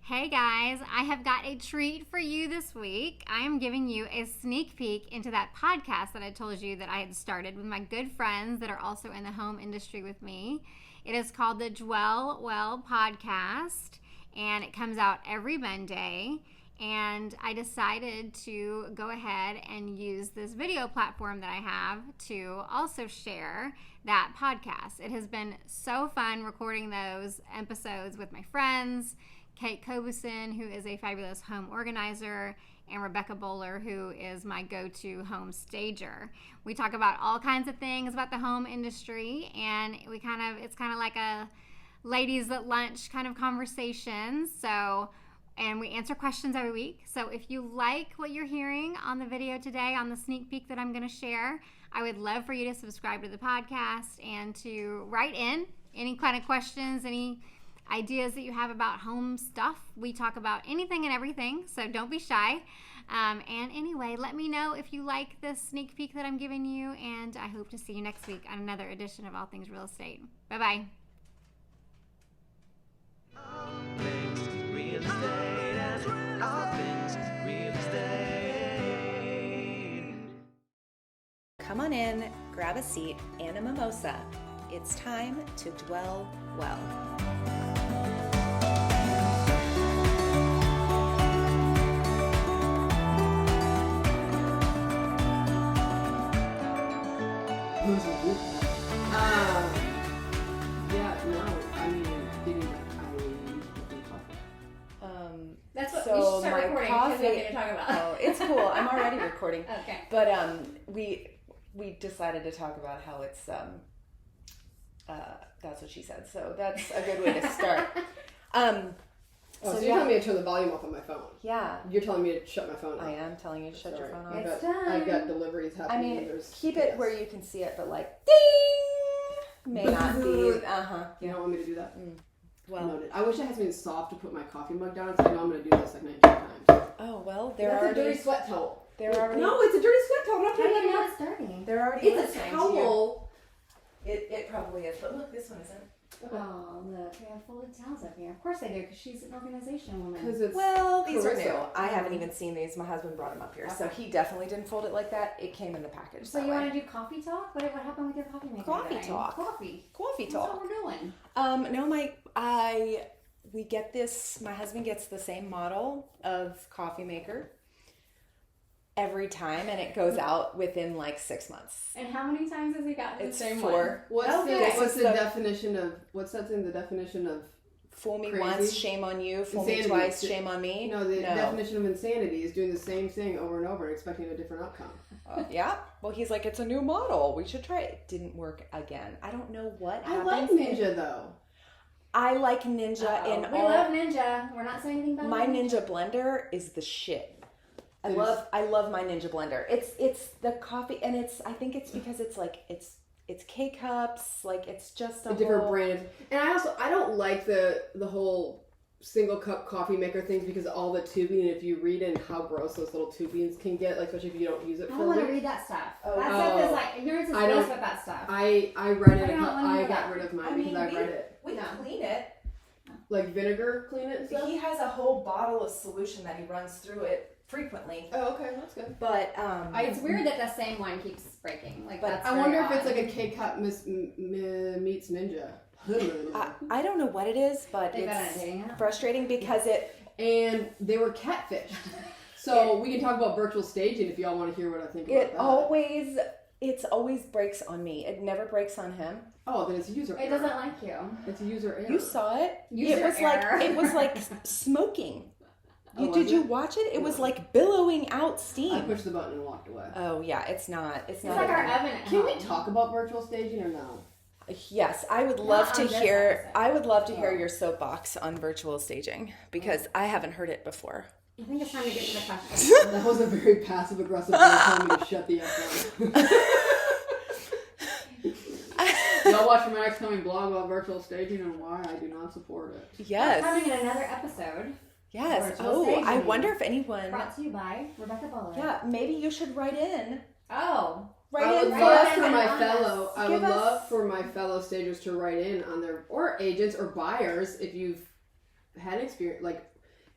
Hey guys, I have got a treat for you this week. I am giving you a sneak peek into that podcast that I told you that I had started with my good friends that are also in the home industry with me. It is called the Dwell Well Podcast, and it comes out every Monday. And I decided to go ahead and use this video platform that I have to also share that podcast. It has been so fun recording those episodes with my friends, Kate Kobussen, who is a fabulous home organizer, and Rebecca Boler, who is my go-to home stager. We talk about all kinds of things about the home industry, and it's kind of like a ladies at lunch kind of conversation. And we answer questions every week. So if you like what you're hearing on the video today, on the sneak peek that I'm going to share, I would love for you to subscribe to the podcast and to write in any kind of questions, any ideas that you have about home stuff. We talk about anything and everything, so don't be shy. And anyway, let me know if you like this sneak peek that I'm giving you, and I hope to see you next week on another edition of All Things Real Estate. Bye-bye. All things real estate and all things real estate. Come on in, grab a seat and a mimosa. It's time to dwell well. That's what So you should start my recording coffee- because we have to talk about. Oh, it's cool. I'm already recording. Okay. But we decided to talk about how it's that's what she said. So that's a good way to start. So you're telling me to turn the volume off on my phone? Yeah. You're telling me to shut my phone off? I am telling you to shut your phone off. It's I've got time. deliveries I happening. mean, there's keep it chaos. where you can see it, but like ding may not be. You don't want me to do that? Well, Noted. I wish I had something soft to put my coffee mug down, so I know I'm going to do this like 19 times. oh well, That's a dirty sweat towel. They're already. No, it's a dirty sweat towel. I'm not How do talking you know about. it's dirty? They're already It's a listening to you. towel. It probably is, but look, this one isn't. Oh, look, we have folded towels up here. Of course they do, because she's an organization woman. Because it's Well, these are Carissa. new. I haven't even seen these. My husband brought them up here, so he definitely didn't fold it like that. It came in the package. So that you way. want to do coffee talk? What happened with your coffee maker? Coffee today? talk. Coffee. Coffee That's talk? what we're doing. No, we get this. My husband gets the same model of coffee maker every time, and it goes out within like 6 months. And how many times has he got the It's same 4. one? What's This the is the- definition of what's that in the definition of Fool me Crazy. once, shame on you. Fool me Insanity. twice, shame on me. no the definition of insanity is doing the same thing over and over and expecting a different outcome. Yeah. Well, he's like, it's a new model. We should try it. Didn't work again. I don't know what I happened. like Ninja though. I like Ninja We in all. love Ninja. We're not saying anything about My Ninja blender is the shit. I love my Ninja blender. It's the coffee, and I think it's because it's like it's K-Cups, like it's just A different whole, brand. And I don't like the whole single cup coffee maker things because of all the tubing, and if you read in how gross those little tubings can get, like especially if you don't use it I for don't a want to week. read that stuff. Oh. That stuff is like, ignorance is I bliss don't- with that stuff. I read it. I don't wanna I know got that. rid of mine I mean, because I read it. We No. clean it. Like vinegar, clean it and stuff. He has a whole bottle of solution that he runs through it frequently. Oh, okay, that's good. But It's weird that the same one keeps breaking. Like, But that's I very wonder if odd. it's like a K-cup meets Ninja. I don't know what it is, but They've been it's dating it. frustrating because And they were catfished. So we can talk about virtual staging if y'all want to hear what I think about that. it always breaks on me. It never breaks on him. Oh, then it's a user It error. doesn't like you. It's a user error. You saw it. User error. It was like smoking. Oh, Did was you it? watch it? It was No. like billowing out I steam. pushed the button and walked away. Oh yeah, it's not. It's It's not. like a our thing. oven at Can we home. talk about virtual staging or no? Yes, I would love Not to on this hear. episode. I would love to hear Oh. your soapbox on virtual staging because I haven't heard it before. I think it's time to get to the question. That was a very passive aggressive way of telling me to shut the F up. Y'all watch my next coming blog about virtual staging and why I do not support it. Yes. Coming in another episode. Yes. Virtual Oh, I staging. wonder if anyone. Brought to you by Rebecca Boler. Yeah, maybe you should write in. Oh. Write I in would Write love in for and my honest. fellow. I would Give us- love for my fellow stagers to write in on their or agents or buyers if you've had experience. Like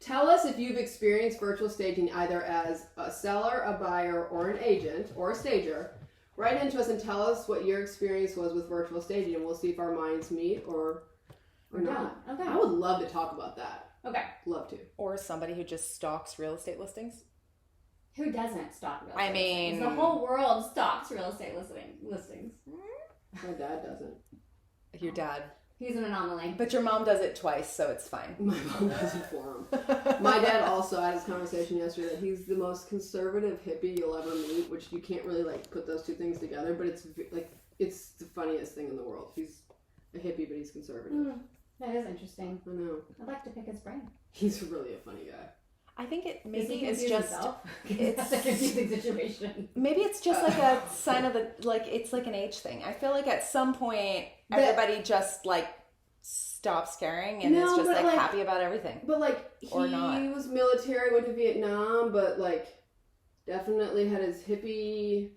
Tell us if you've experienced virtual staging either as a seller, a buyer, or an agent, or a stager. Write into us and tell us what your experience was with virtual staging, and we'll see if our minds meet or not. Okay. I would love to talk about that. Okay. Love to. Or somebody who just stalks real estate listings. Who doesn't stalk real estate I mean, listings? The whole world stalks real estate listings. My dad doesn't. Your dad. He's an anomaly. But your mom does it twice, so it's fine. My mom doesn't for him. My dad also had this conversation yesterday that he's the most conservative hippie you'll ever meet, which you can't really like put those two things together, but it's the funniest thing in the world. He's a hippie, but he's conservative. That is interesting. I know. I'd like to pick his brain. He's really a funny guy. I think it Does maybe he it's confuse just himself? it's That's a confusing situation. maybe it's just like a sign of it's like an age thing. I feel like at some point everybody just like stops caring and is just like happy about everything. But like he was military, went to Vietnam, but like definitely had his hippie.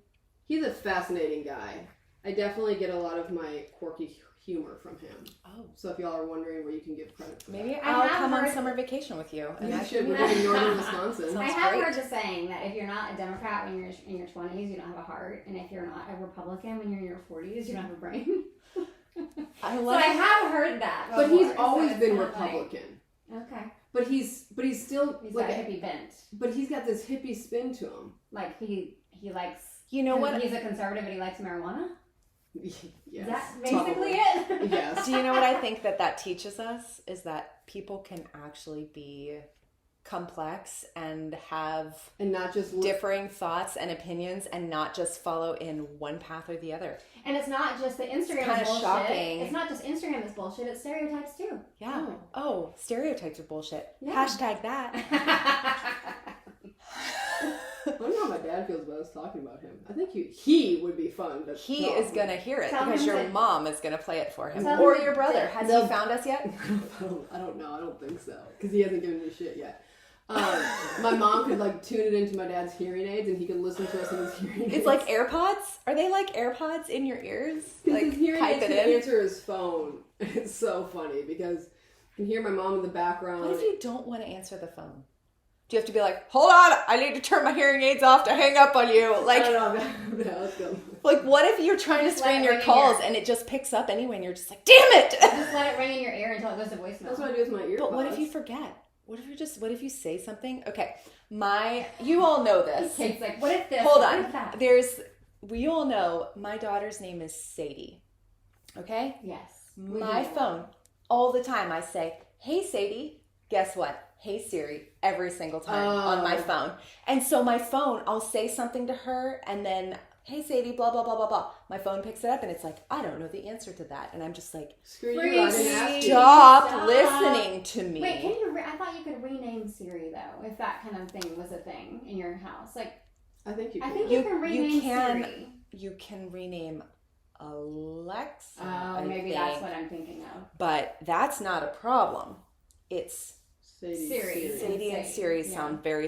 He's a fascinating guy. I definitely get a lot of my quirky humor from him. Oh, so if y'all are wondering where you can give credit for maybe that. I'll come on summer vacation with you. And You should. We're in northern Wisconsin. I have heard the saying that if you're not a Democrat when you're in your 20s, you don't have a heart, and if you're not a Republican when you're in your 40s, you don't have a brain. So I have heard that before, but he's always so been Republican. Okay. But he's still He's like got a hippie bent. But he's got this hippie spin to him. Like he likes. You know what? He's a conservative and he likes marijuana. Yes. Is that basically probably. it? Yes. Do you know what I think that teaches us is that people can actually be complex and have not just differing thoughts and opinions and not just follow in one path or the other. And it's not just the Instagram kind is of bullshit. shocking. It's not just Instagram is bullshit, it's stereotypes too. Yeah. Oh, stereotypes are bullshit. Yeah. Hashtag that. I don't know how my dad feels about us talking about him. I think he would be fun. He is going to hear it Tell because him your to- mom is going to play it for him. Tell Or him your to- brother. Has No. he found us yet? I don't know. I don't think so. Because he hasn't given me shit yet. My mom could like tune it into my dad's hearing aids and he could listen to us in his hearing aids. It's like AirPods. Are they like AirPods in your ears? Because Like his hearing type aids it can in. answer his phone. It's so funny because I can hear my mom in the background. What if you don't want to answer the phone? Do you have to be like, hold on, I need to turn my hearing aids off to hang up on you? Like, I don't know. No, let's go. like what if you're trying to Just let screen it your ring in calls your- and it just picks up anyway and you're just like, damn it! Just let it ring in your ear until it goes to voicemail. That's what I do with my earbuds. But what if you forget? What if you say something? Okay, you all know this. Kate's like, what if this? Hold What on. if that? We all know my daughter's name is Sadie. Okay? Yes. My phone, all the time I say, hey Sadie, guess what? Hey Siri, every single time on my phone. And so my phone, I'll say something to her and then, hey Sadie, blah, blah, blah, blah, blah. My phone picks it up and it's like, I don't know the answer to that. And I'm just like, Screw you, I didn't ask you. stop listening to me. Wait, I thought you could rename Siri though, if that kind of thing was a thing in your house. Like, I think you I can. think you can rename Siri. You can rename Alexa. Oh, I maybe think. that's what I'm thinking of. But that's not a problem. It's Siri. Sadie and Siri sound very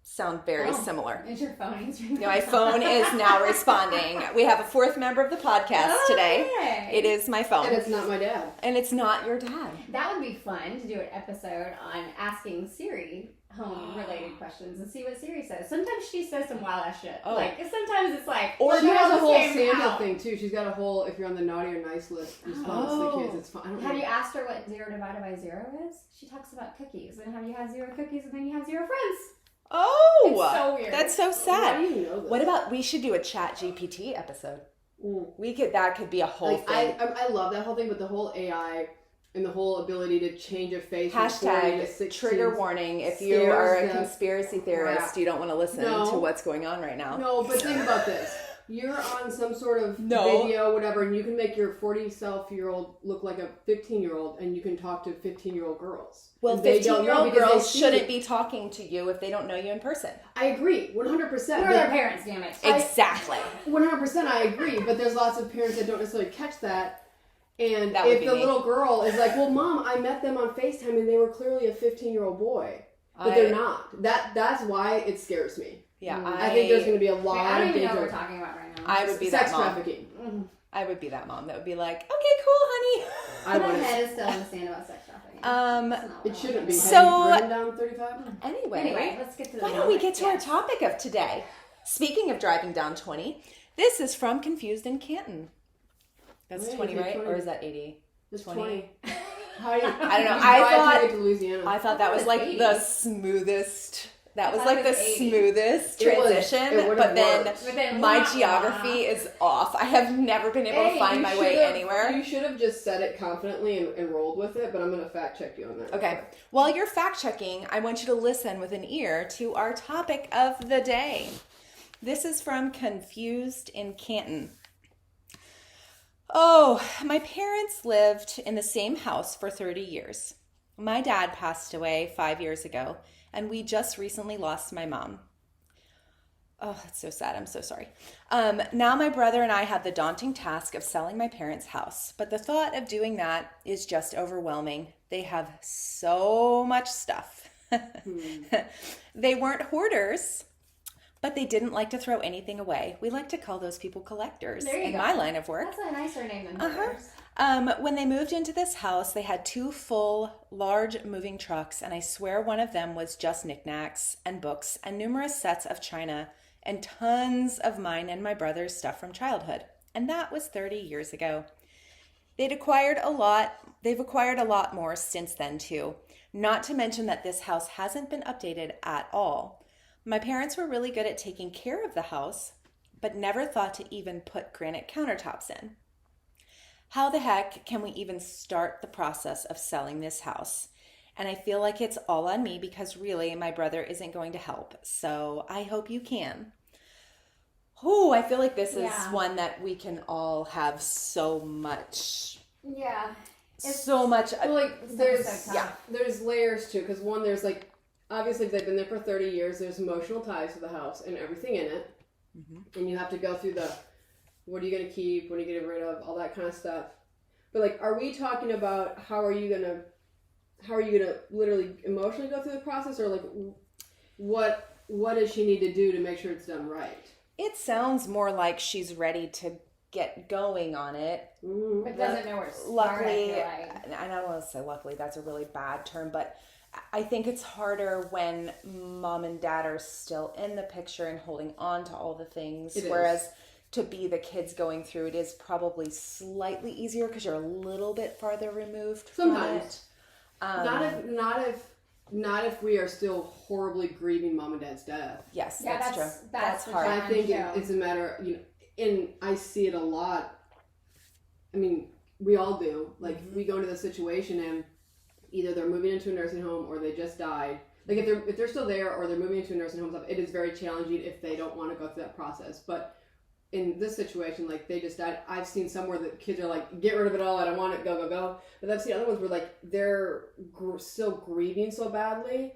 similar. Is your phone answering? No, my phone is now responding. We have a fourth member of the podcast today. Okay. It is my phone. And it's not my dad. And it's not your dad. That would be fun to do an episode on asking Siri home-related questions and see what Siri says. Sometimes she says some wild ass shit. Oh. Like, sometimes it's like, Or she has a whole same Santa out. thing too. She's got a whole, if you're on the naughty or nice list, response to the kids. It's fun. I don't Have know. you asked her what 0 divided by 0 is? She talks about cookies. And have you had 0 cookies and then you have 0 friends? Oh, It's so weird. That's so How sad. do you know this? What about we should do a Chat GPT episode? Mm. That could be a whole Like, thing. I love that whole thing, but the whole AI and the whole ability to change a face from 40 to Hashtag 16 trigger warning. If you scares are a the conspiracy theorist, crap. you don't want to listen No. to what's going on right now. No, but think about this. You're on some sort of No. video, whatever, and you can make your 40-self-year-old look like a 15-year-old, and you can talk to 15-year-old girls. Well, And they don't know 15-year-old because they girls see shouldn't it. be talking to you if they don't know you in person. I agree, 100%. Who are their parents, damn it? Exactly. 100% I agree, but there's lots of parents that don't necessarily catch that. And That would if be the me. little girl is like, well, Mom, I met them on FaceTime and they were clearly a 15-year-old boy. But they're not. That's why it scares me. Yeah, I think there's going to be a lot Wait, I don't of even know what danger. we're talking about right now. I would be Sex that mom. trafficking. I would be that mom that would be like, okay, cool, honey. I My want head is still in the sand about sex trafficking. It shouldn't be. So- Have you driven down 35? Anyway, let's get to the why don't we moment. get to our topic of today? Speaking of driving down 20, this is from Confused in Canton. That's Oh, yeah, 20, you right? said 20. Or is that 80? It's 20. 20. How do you, I don't know. you I drive thought- to get to Louisiana. I thought that was like 80. the smoothest. That was thought like it the was 80. smoothest It was- transition, it would've but then worked. But then my wah, geography is off. I have never been able to find you my way should've- anywhere. You should have just said it confidently and rolled with it, but I'm going to fact check you on that. Okay. While you're fact checking, I want you to listen with an ear to our topic of the day. This is from Confused in Canton. Oh, my parents lived in the same house for 30 years. My dad passed away 5 years ago, and we just recently lost my mom. Oh, that's so sad. I'm so sorry. Now my brother and I have the daunting task of selling my parents' house, but the thought of doing that is just overwhelming. They have so much stuff. They weren't hoarders, but they didn't like to throw anything away. We like to call those people collectors There you in go. my line of work. That's a nicer name than Uh-huh. hers. When they moved into this house, they had 2 full, large moving trucks, and I swear one of them was just knickknacks and books and numerous sets of china and tons of mine and my brother's stuff from childhood. And that was 30 years ago. They've acquired a lot more since then, too. Not to mention that this house hasn't been updated at all. My parents were really good at taking care of the house, but never thought to even put granite countertops in. How the heck can we even start the process of selling this house? And I feel like it's all on me because really my brother isn't going to help. So I hope you can. Oh, I feel like this is Yeah. one that we can all have so much. Yeah. So much. Well, like, there's so tough. yeah. there's layers too, because one, there's like, obviously if they've been there for 30 years, there's emotional ties to the house and everything in it. Mm-hmm. And you have to go through the, what are you going to keep, what are you going to get rid of, all that kind of stuff. But like, are we talking about how are you going to literally emotionally go through the process, or like what does she need to do to make sure it's done right? It sounds more like she's ready to get going on it. Mm-hmm. But doesn't know where to start. Luckily, I feel like. and I don't want to say luckily, that's a really bad term, but I think it's harder when mom and dad are still in the picture and holding on to all the things. It is. Whereas to be the kids going through it is probably slightly easier because you're a little bit farther removed Sometimes. from it. Not if we are still horribly grieving mom and dad's death. Yes, Yeah, that's true. that's That's the hard. I think challenge, it's a matter of, and I see it a lot. I mean, we all do. Like, we go into the situation and either they're moving into a nursing home or they just died. Like, if they're still there or they're moving into a nursing home, it is very challenging if they don't want to go through that process. But in this situation, like, they just died. I've seen somewhere that kids are like, get rid of it all, I don't want it, go, go, go. But I've seen other ones where, like, they're still grieving so badly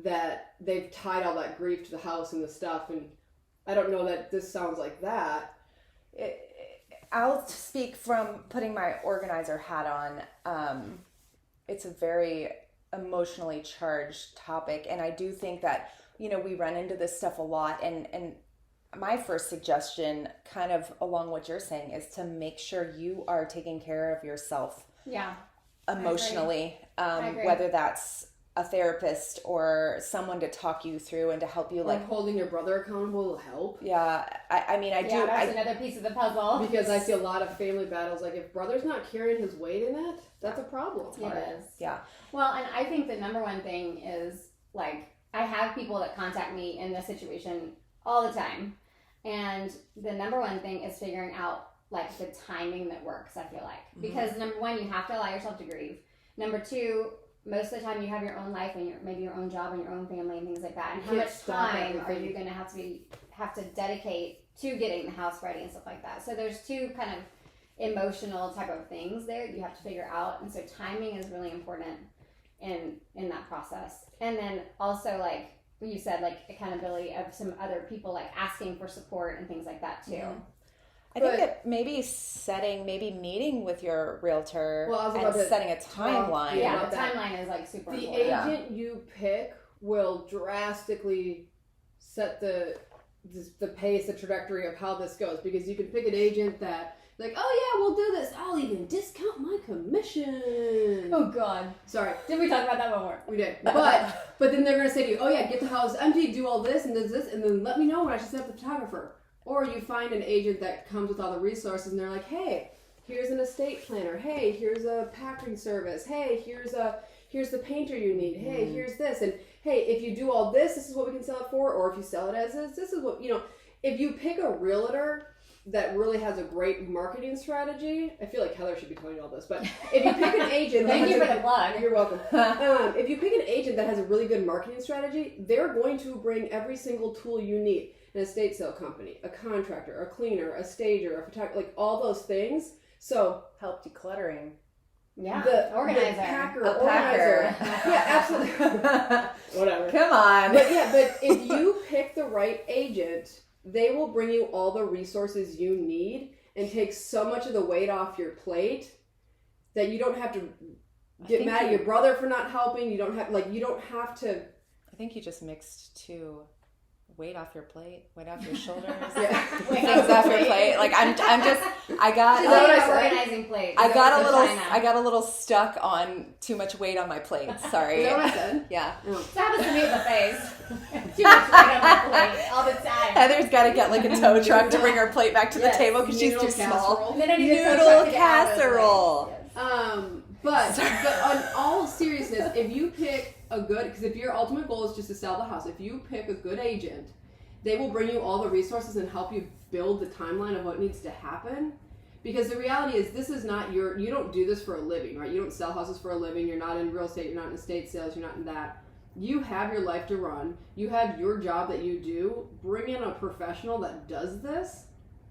that they've tied all that grief to the house and the stuff. And I don't know that this sounds like that. I'll speak from putting my organizer hat on. It's a very emotionally charged topic, and I do think that, we run into this stuff a lot, and my first suggestion, kind of along what you're saying, is to make sure you are taking care of yourself Yeah. emotionally, I agree. whether that's a therapist or someone to talk you through and to help you, Like, holding your brother accountable will help. yeah, I mean, I do. Yeah, that's another piece of the puzzle. Because I see a lot of family battles, like, if brother's not carrying his weight in it, that's a problem. It is. Yeah. Well, and I think the number one thing is, like, I have people that contact me in this situation all the time. And the number one thing is figuring out, like, the timing that works, I feel like. Because number one, you have to allow yourself to grieve. Number two, most of the time you have your own life and maybe your own job and your own family and things like that. And how can't much stop time are everything. you going to have to dedicate to getting the house ready and stuff like that? So there's two kind of emotional type of things there that you have to figure out. And so timing is really important in that process. And then also, like you said, like, accountability of some other people, like asking for support and things like that too. I think that maybe meeting with your realtor Well, I was and about to setting a timeline. Yeah, about the that. timeline is, like, super The important. agent you pick will drastically set the pace, the trajectory of how this goes. Because you can pick an agent that Like, oh yeah, we'll do this. I'll even discount my commission. Oh God. Sorry. Did we talk about that before? We did. But then they're going to say to you, oh yeah, get the house empty, do all this and this, and then let me know when I should set up the photographer. Or you find an agent that comes with all the resources and they're like, hey, here's an estate planner. Hey, here's a packing service. Hey, here's the painter you need. Hey, here's this. And hey, if you do all this, this is what we can sell it for. Or if you sell it as is, this is what, if you pick a realtor that really has a great marketing strategy, I feel like Heather should be telling you all this, but if you pick an agent Thank you for the plug. You're welcome. If you pick an agent that has a really good marketing strategy, they're going to bring every single tool you need. An estate sale company, a contractor, a cleaner, a stager, a photographer, like all those things. So Help decluttering. Yeah. the Organizer. the packer, A organizer. packer. Yeah, absolutely. Whatever. Come on. But if you pick the right agent, they will bring you all the resources you need and take so much of the weight off your plate that you don't have to get mad at your brother for not helping. You don't have to. I think you just mixed two. Weight off your plate, weight off your shoulders. Weight Things off your plate. Like I got. She's like organizing plates. I got a little stuck on too much weight on my plate. Sorry. Is that what I said? Yeah. That happens to me in the face. Too much weight on my plate all the time. Heather's got to get like a tow truck to bring her plate back to the table because she's too small. And then I need a tow truck Noodle to get out of the casserole. plate. But on all seriousness, if you pick a good, because if your ultimate goal is just to sell the house, if you pick a good agent, they will bring you all the resources and help you build the timeline of what needs to happen. Because the reality is, this is not you don't do this for a living, right? You don't sell houses for a living. You're not in real estate. You're not in estate sales. You're not in that. You have your life to run. You have your job that you do. Bring in a professional that does this,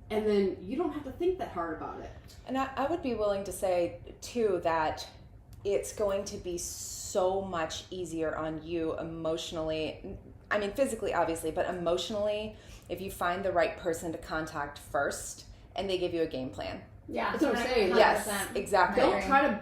and then you don't have to think that hard about it. And I would be willing to say, too, that it's going to be so much easier on you emotionally. I mean, physically, obviously, but emotionally, if you find the right person to contact first and they give you a game plan. Yeah, that's what I'm saying. 100%. Yes, exactly.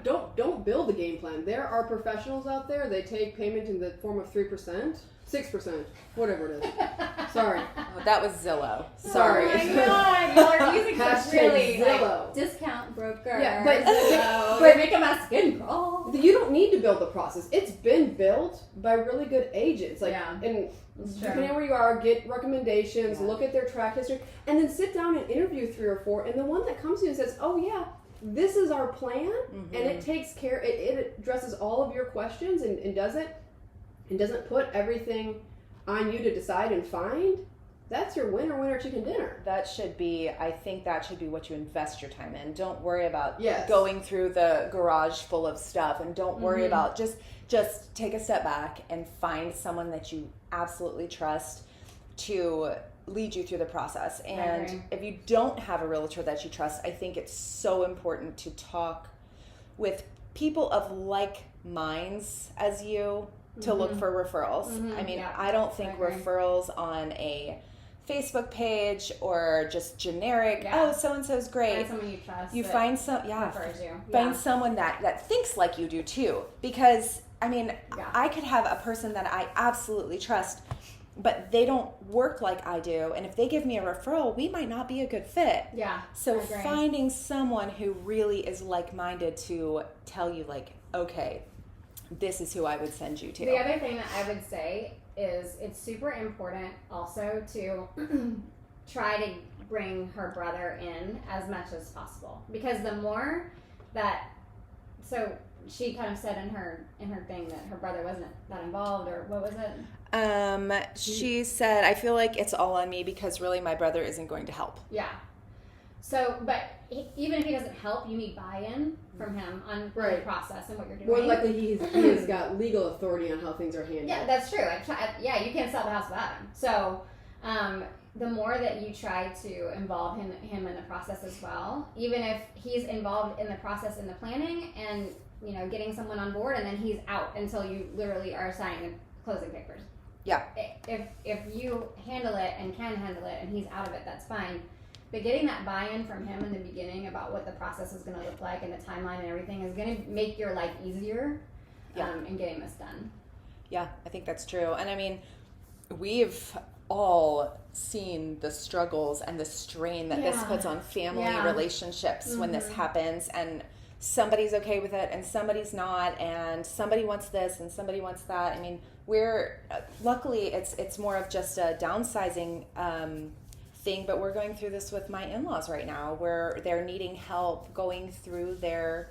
Don't build a game plan. There are professionals out there. They take payment in the form of 3%, 6%, whatever it is. Sorry. Oh, that was Zillow. Sorry. Oh my God, y'all are using such really Zillow. discount broker. Yeah, but they're making my skin crawl. You don't need to build the process. It's been built by really good agents. And depending on where you are, get recommendations, look at their track history, and then sit down and interview 3 or 4. And the one that comes to you and says, "Oh yeah, this is our plan," and it takes care, it addresses all of your questions and doesn't put everything on you to decide and find. That's your winner chicken dinner. I think that should be what you invest your time in. Don't worry about Yes. going through the garage full of stuff, and don't worry about just take a step back and find someone that you absolutely trust to lead you through the process. And if you don't have a realtor that you trust, I think it's so important to talk with people of like minds as you to look for referrals. I mean, I don't think referrals on a Facebook page or just generic, oh, so-and-so's great. Find someone you trust. You find find someone that thinks like you do too. Because, I mean, I could have a person that I absolutely trust, but they don't work like I do. And if they give me a referral, we might not be a good fit. Yeah. So finding someone who really is like-minded to tell you, like, okay, this is who I would send you to. The other thing that I would say is it's super important also to try to bring her brother in as much as possible, because the more that, so she kind of said in her thing that her brother wasn't that involved, or what was it? She said, I feel like it's all on me because really my brother isn't going to help. Yeah. So, but even if he doesn't help, you need buy-in from him on the process and what you're doing. More likely he has got legal authority on how things are handled. Yeah, that's true. You can't sell the house without him. So, the more that you try to involve him in the process as well, even if he's involved in the process in the planning and, you know, getting someone on board, and then he's out until you literally are signing the closing papers. Yeah. If you handle it and can handle it and he's out of it, that's fine. But getting that buy-in from him in the beginning about what the process is going to look like and the timeline and everything is going to make your life easier in getting this done. Yeah, I think that's true. And I mean, we've all seen the struggles and the strain that this puts on family relationships when this happens, and somebody's okay with it and somebody's not, and somebody wants this and somebody wants that. I mean, we're luckily it's more of just a downsizing thing, but we're going through this with my in-laws right now, where they're needing help going through their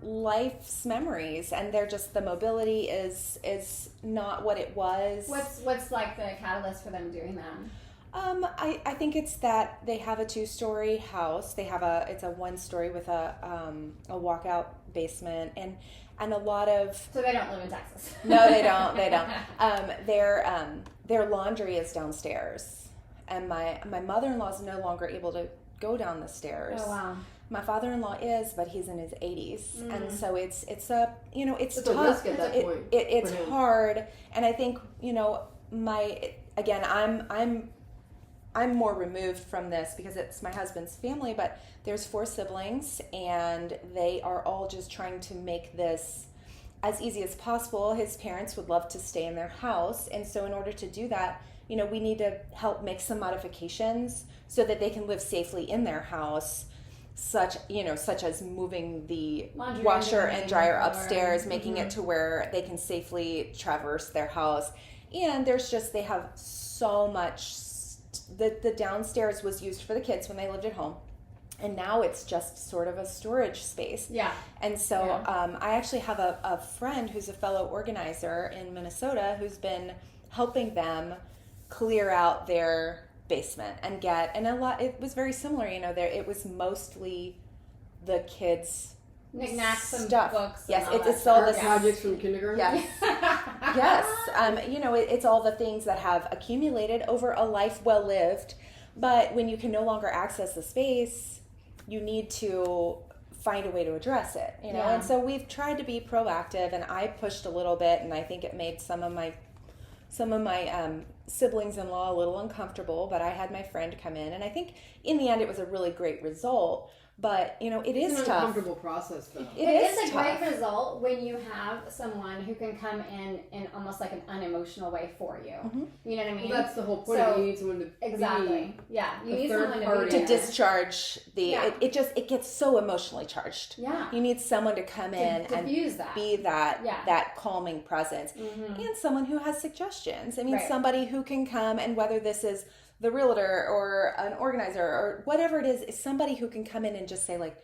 life's memories, and they're just, the mobility is not what it was. What's like the catalyst for them doing that? I think it's that they have a 2-story house. It's a 1-story with a walkout basement, and a lot of. So they don't live in Texas. No, they don't. Their laundry is downstairs, and my mother-in-law is no longer able to go down the stairs. Oh wow. My father-in-law is, but he's in his 80s, and so it's it's tough. A risk at that point. It's hard, and I think I'm more removed from this because it's my husband's family, but there's 4 siblings, and they are all just trying to make this as easy as possible. His parents would love to stay in their house, and so in order to do that, we need to help make some modifications so that they can live safely in their house, such as moving the laundry washer and dryer upstairs, making it to where they can safely traverse their house. And they have so much. The downstairs was used for the kids when they lived at home, and now it's just sort of a storage space. Yeah. And so I actually have a friend who's a fellow organizer in Minnesota who's been helping them clear out their basement and it was very similar. It was mostly the kids' knickknacks, some stuff. books. Yes, and it's all this projects from kindergarten. Yes. Yes. It's all the things that have accumulated over a life well lived. But when you can no longer access the space, you need to find a way to address it. And so we've tried to be proactive, and I pushed a little bit, and I think it made some of my siblings-in-law a little uncomfortable. But I had my friend come in, and I think in the end it was a really great result. But it is it's an tough. uncomfortable process, though. It is a great result when you have someone who can come in almost like an unemotional way for you. Mm-hmm. You know what I mean? Well, that's the whole point. You need someone to You need someone to discharge the. It gets so emotionally charged. Yeah. You need someone to come in and be that calming presence, and someone who has suggestions. I mean, somebody who can come, and whether this is the realtor or an organizer or whatever it is somebody who can come in and just say, like,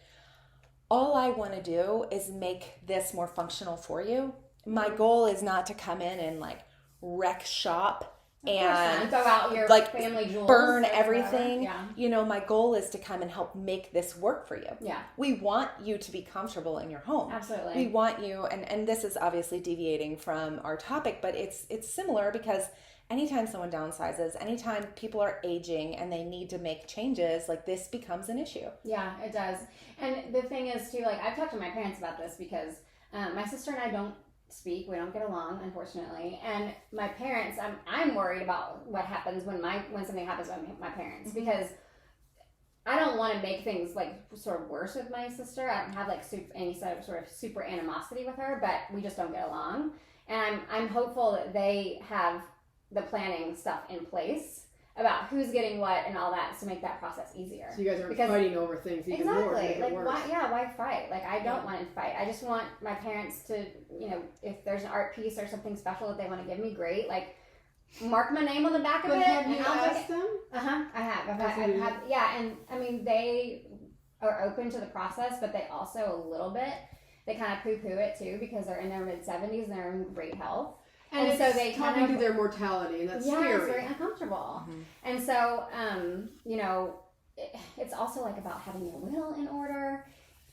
all I want to do is make this more functional for you. My goal is not to come in and like wreck shop and throw out your family jewels, burn everything. Yeah. My goal is to come and help make this work for you. Yeah. We want you to be comfortable in your home. Absolutely. We want you, and this is obviously deviating from our topic, but it's similar, because anytime someone downsizes, anytime people are aging and they need to make changes, like, this becomes an issue. Yeah, it does. And the thing is, too, like, I've talked to my parents about this because my sister and I don't speak. We don't get along, unfortunately. And my parents, I'm worried about what happens when something happens with my parents, because I don't want to make things like sort of worse with my sister. I don't have like any sort of super animosity with her, but we just don't get along. And I'm hopeful that they have the planning stuff in place about who's getting what and all that to make that process easier. So you guys aren't fighting over things even more to make it worse. Why fight? Like, I don't want to fight. I just want my parents to, if there's an art piece or something special that they want to give me, great. Like, mark my name on the back of it. Have you asked them? I have. I've had, yeah, and I mean, they are open to the process, but they also a little bit, they kind of poo-poo it too, because they're in their mid-70s and they're in great health. And so they talking to their mortality, and that's scary. It's very uncomfortable. Mm-hmm. And so, it's also like about having your will in order,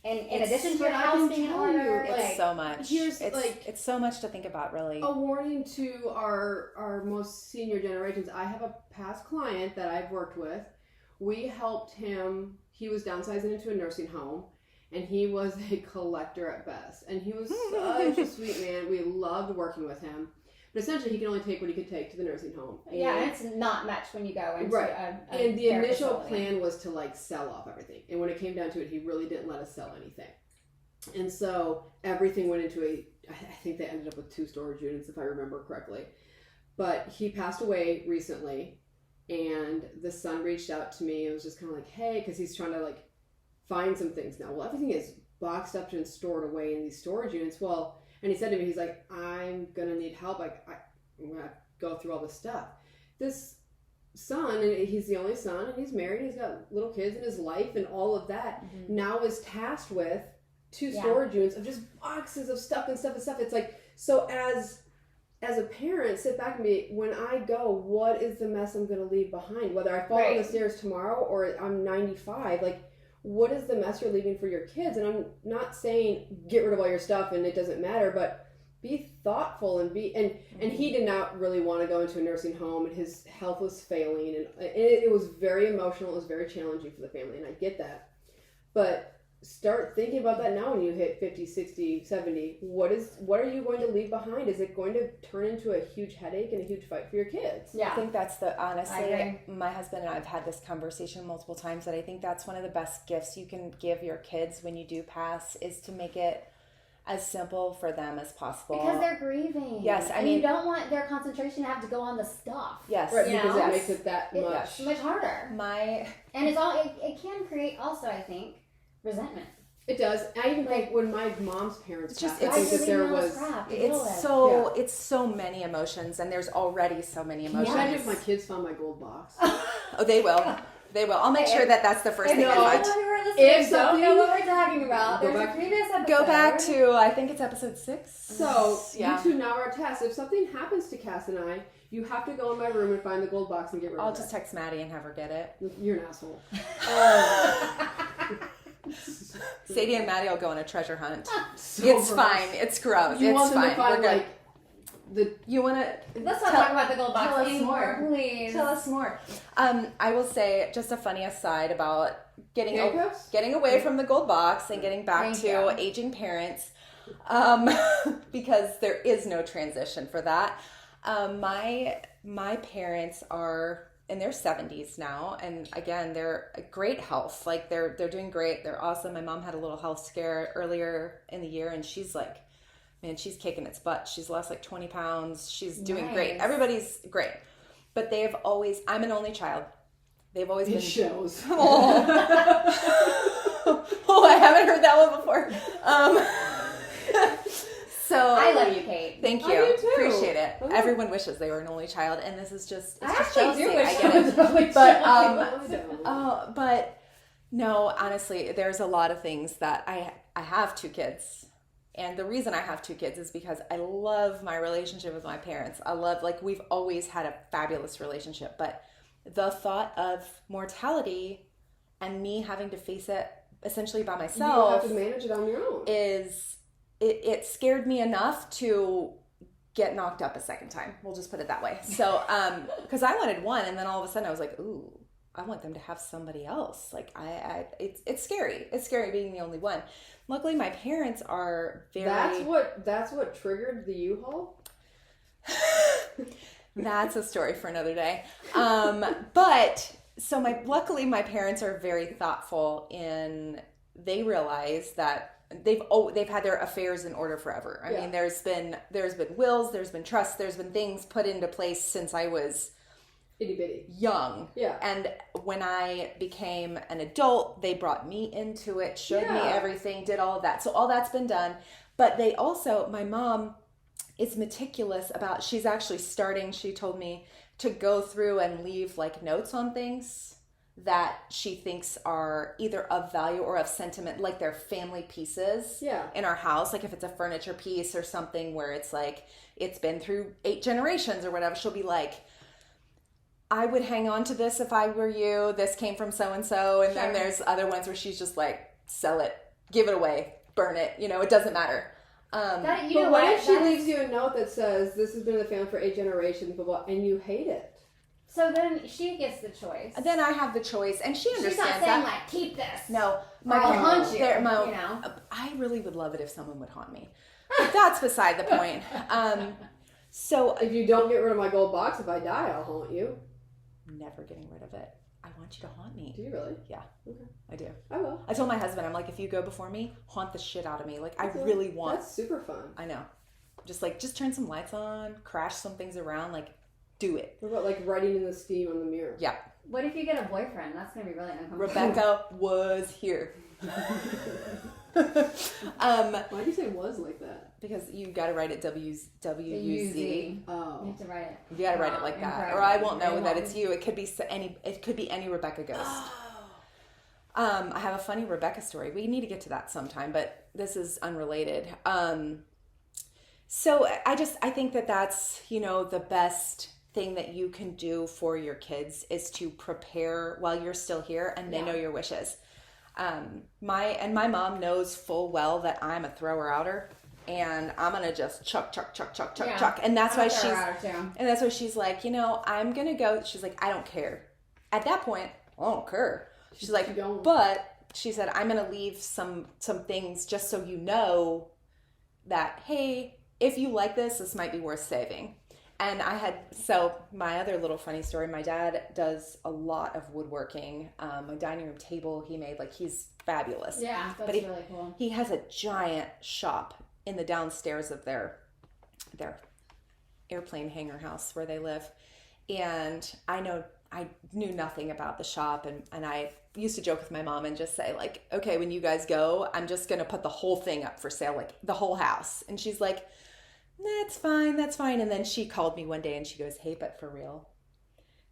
and in addition to your house being in order. It's so much. It's so much to think about, really. A warning to our most senior generations. I have a past client that I've worked with. We helped him. He was downsizing into a nursing home, and he was a collector at best. And he was such a sweet man. We loved working with him. But essentially, he can only take what he could take to the nursing home. And it's not much when you go into and the initial plan was to like sell off everything. And when it came down to it, he really didn't let us sell anything. And so everything went into I think they ended up with 2 storage units, if I remember correctly. But he passed away recently, and the son reached out to me and was just kind of like, hey, because he's trying to like find some things now. Well, everything is boxed up and stored away in these storage units. Well, and he said to me, he's like, I'm going to need help. I'm going to go through all this stuff. This son, and he's the only son, and he's married, he's got little kids in his life and all of that, now is tasked with 2 storage units of just boxes of stuff and stuff and stuff. It's like, so as a parent, sit back and be, when I go, what is the mess I'm going to leave behind? Whether I fall down the stairs tomorrow or I'm 95, like, what is the mess you're leaving for your kids? And I'm not saying get rid of all your stuff and it doesn't matter, but be thoughtful and and he did not really want to go into a nursing home, and his health was failing, and it was very emotional. It was very challenging for the family, and I get that. But start thinking about that now when you hit 50, 60, 70. What are you going to leave behind? Is it going to turn into a huge headache and a huge fight for your kids? Yeah. I think that's honestly, my husband and I have had this conversation multiple times, that I think that's one of the best gifts you can give your kids when you do pass, is to make it as simple for them as possible. Because they're grieving. Yes, I mean, you don't want their concentration to have to go on the stuff. Yes. Right, because it makes it that much harder. And it's all, it can create also, I think, resentment. It does. I even think when my mom's parents passed, I think that there was it's so many emotions, and there's already so many emotions. Imagine if my kids found my gold box. Oh, they will. They will. I'll make sure that that's the first thing I find. If don't know what we're talking about, there's a previous episode. Go back to, I think it's episode 6. So, you 2 now are a test. If something happens to Cass and I, you have to go in my room and find the gold box and get rid of it. I'll just text Maddie and have her get it. You're an asshole. Sadie and Maddie will go on a treasure hunt. So it's gross. fine. It's gross. You it's want them fine. to find, We're good. like, you want to... Let's not talk about the gold box anymore, please. Tell us more. I will say, just a funny aside about getting away from the gold box and getting back to aging parents, because there is no transition for that. My parents are in their 70s now, and again, they're great health. Like they're doing great. They're awesome. My mom had a little health scare earlier in the year, and she's like, man, she's kicking its butt. She's lost like 20 pounds. She's doing great. Everybody's great. But they've always, I'm an only child. They've always been. shows. Oh. Oh, I haven't heard that one before. So I love you, Kate. Thank you. I do too. Appreciate it. Oh. Everyone wishes they were an only child, and this is just, it's I just actually jealousy. do wish I get it. But no, honestly, there's a lot of things that I have 2 kids. And the reason I have 2 kids is because I love my relationship with my parents. I love, like, we've always had a fabulous relationship, but the thought of mortality and me having to face it essentially by myself, you have to manage it on your own, it scared me enough to get knocked up a second time. We'll just put it that way. So, because I wanted one, and then all of a sudden I was like, ooh, I want them to have somebody else. Like it's scary. It's scary being the only one. Luckily, my parents are very. That's what triggered the U-Haul. That's a story for another day. But so luckily my parents are very thoughtful they realize that they've had their affairs in order forever. I mean, there's been wills, there's been trusts, there's been things put into place since I was itty bitty young. Yeah. And when I became an adult, they brought me into it, showed me everything, did all of that. So all that's been done. But they also, my mom is meticulous about, she's actually starting, she told me, to go through and leave like notes on things that she thinks are either of value or of sentiment, like they're family pieces in our house. Like if it's a furniture piece or something where it's like, it's been through 8 generations or whatever, she'll be like, I would hang on to this if I were you. This came from so-and-so. And then there's other ones where she's just like, sell it, give it away, burn it. It doesn't matter. But what if she leaves you a note that says, this has been in the family for 8 generations, blah, blah, and you hate it? So then she gets the choice. Then I have the choice, and she understands that. She's not saying, like, keep this. No. I'll haunt you, I really would love it if someone would haunt me. But that's beside the point. So if you don't get rid of my gold box, if I die, I'll haunt you. Never getting rid of it. I want you to haunt me. Do you really? Yeah. Okay. I do. I will. I told my husband, I'm like, if you go before me, haunt the shit out of me. Like, I really want. That's super fun. I know. Just turn some lights on, crash some things around. Like, do it. What about like writing in the steam on the mirror? Yeah. What if you get a boyfriend? That's gonna be really uncomfortable. Rebecca was here. Why do you say was like that? Because you got to write it W-U-Z. Oh. You have to write it. You got to write it like that, or I won't know that it's you. It could be any Rebecca ghost. I have a funny Rebecca story. We need to get to that sometime, but this is unrelated. So I think that that's, the best thing that you can do for your kids is to prepare while you're still here and they know your wishes. My mom knows full well that I'm a thrower-outer and I'm gonna just chuck, and that's why she's like, I'm gonna go. She's like, I don't care. At that point, I don't care. She's like, but she said, I'm gonna leave some things just so you know that, hey, if you like this might be worth saving. And my other little funny story, my dad does a lot of woodworking. My dining room table he made, he's fabulous. Yeah, that's really cool. He has a giant shop in the downstairs of their airplane hangar house where they live. And I knew nothing about the shop, and I used to joke with my mom and just say, okay, when you guys go, I'm just going to put the whole thing up for sale, the whole house. And she's like, that's fine. And then she called me one day and she goes, hey, but for real,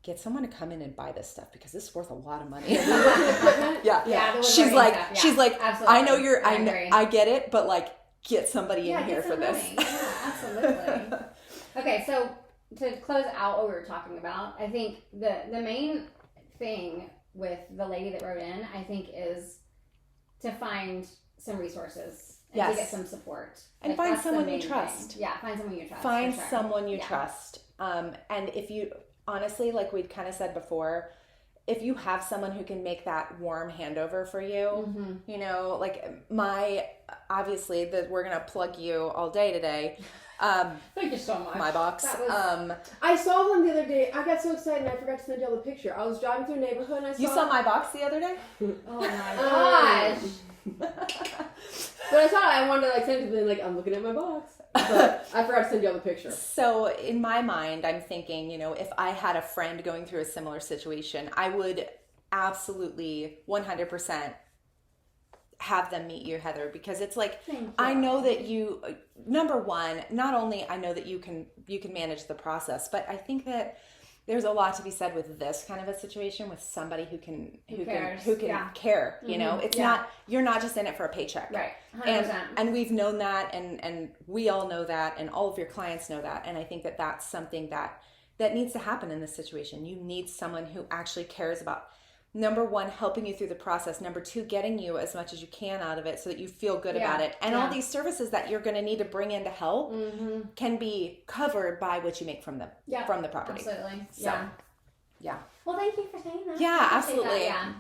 get someone to come in and buy this stuff because it's worth a lot of money. Yeah. She's like, absolutely. I know I get it, but get somebody in here for this. Yeah, absolutely. Okay, so to close out what we were talking about, I think the main thing with the lady that wrote in, I think, is to find some resources. And to get some support. And find someone you trust. Yeah, find someone you trust. Find someone you trust. And if you, honestly, like we'd kind of said before, if you have someone who can make that warm handover for you, obviously, we're going to plug you all day today. Thank you so much. My box. I saw them the other day. I got so excited and I forgot to send y'all the picture. I was driving through a neighborhood and I saw... You saw my box the other day? Oh my gosh. But I thought I wanted to send it to I'm looking at my box. But I forgot to send y'all the picture. So in my mind, I'm thinking, if I had a friend going through a similar situation, I would absolutely 100% have them meet you, Heather, because it's I know that you, number one, not only I know that you can manage the process, but I think that there's a lot to be said with this kind of a situation with somebody who can care. It's not, you're not just in it for a paycheck. Right. 100%. And we've known that, and we all know that, and all of your clients know that. And I think that that's something that needs to happen in this situation. You need someone who actually cares about, number one, helping you through the process. Number two, getting you as much as you can out of it so that you feel good about it. And all these services that you're going to need to bring in to help can be covered by what you make from them, from the property. Absolutely. So, yeah. Well, thank you for saying that. Yeah, absolutely. That,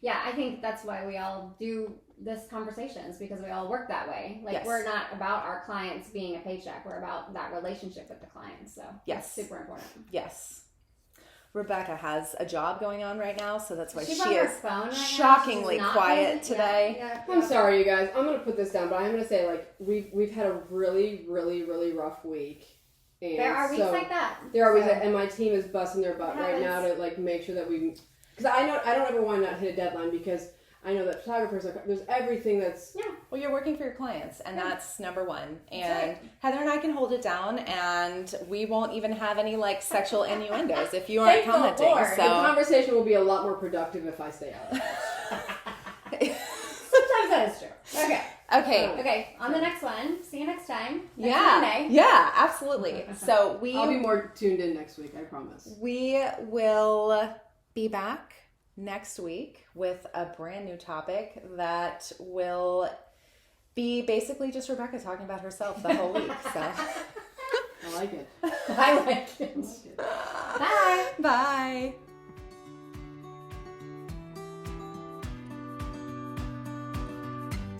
yeah, I think that's why we all do this conversations, because we all work that way. We're not about our clients being a paycheck. We're about that relationship with the clients. So it's super important. Yes. Rebecca has a job going on right now, so that's why she on her is phone right shockingly now. quiet today. Yeah. I'm sorry, you guys. I'm gonna put this down, but I'm gonna say we've had a really, really, really rough week. And there are weeks like that. There are weeks, and my team is busting their butt right now to make sure that we. Because I don't ever want to not hit a deadline, because I know that photographers there's everything that's... Yeah. Well, you're working for your clients, and that's number one. And Heather and I can hold it down, and we won't even have any sexual innuendos if you aren't commenting. So the conversation will be a lot more productive if I stay out of it. Sometimes that is true. Okay. Okay. On the next one. See you next time. Next yeah. Monday. Yeah. Absolutely. So I'll be more tuned in next week. I promise. We will be back next week with a brand new topic that will be basically just Rebecca talking about herself the whole week. So I like it. I like it. Bye. Bye.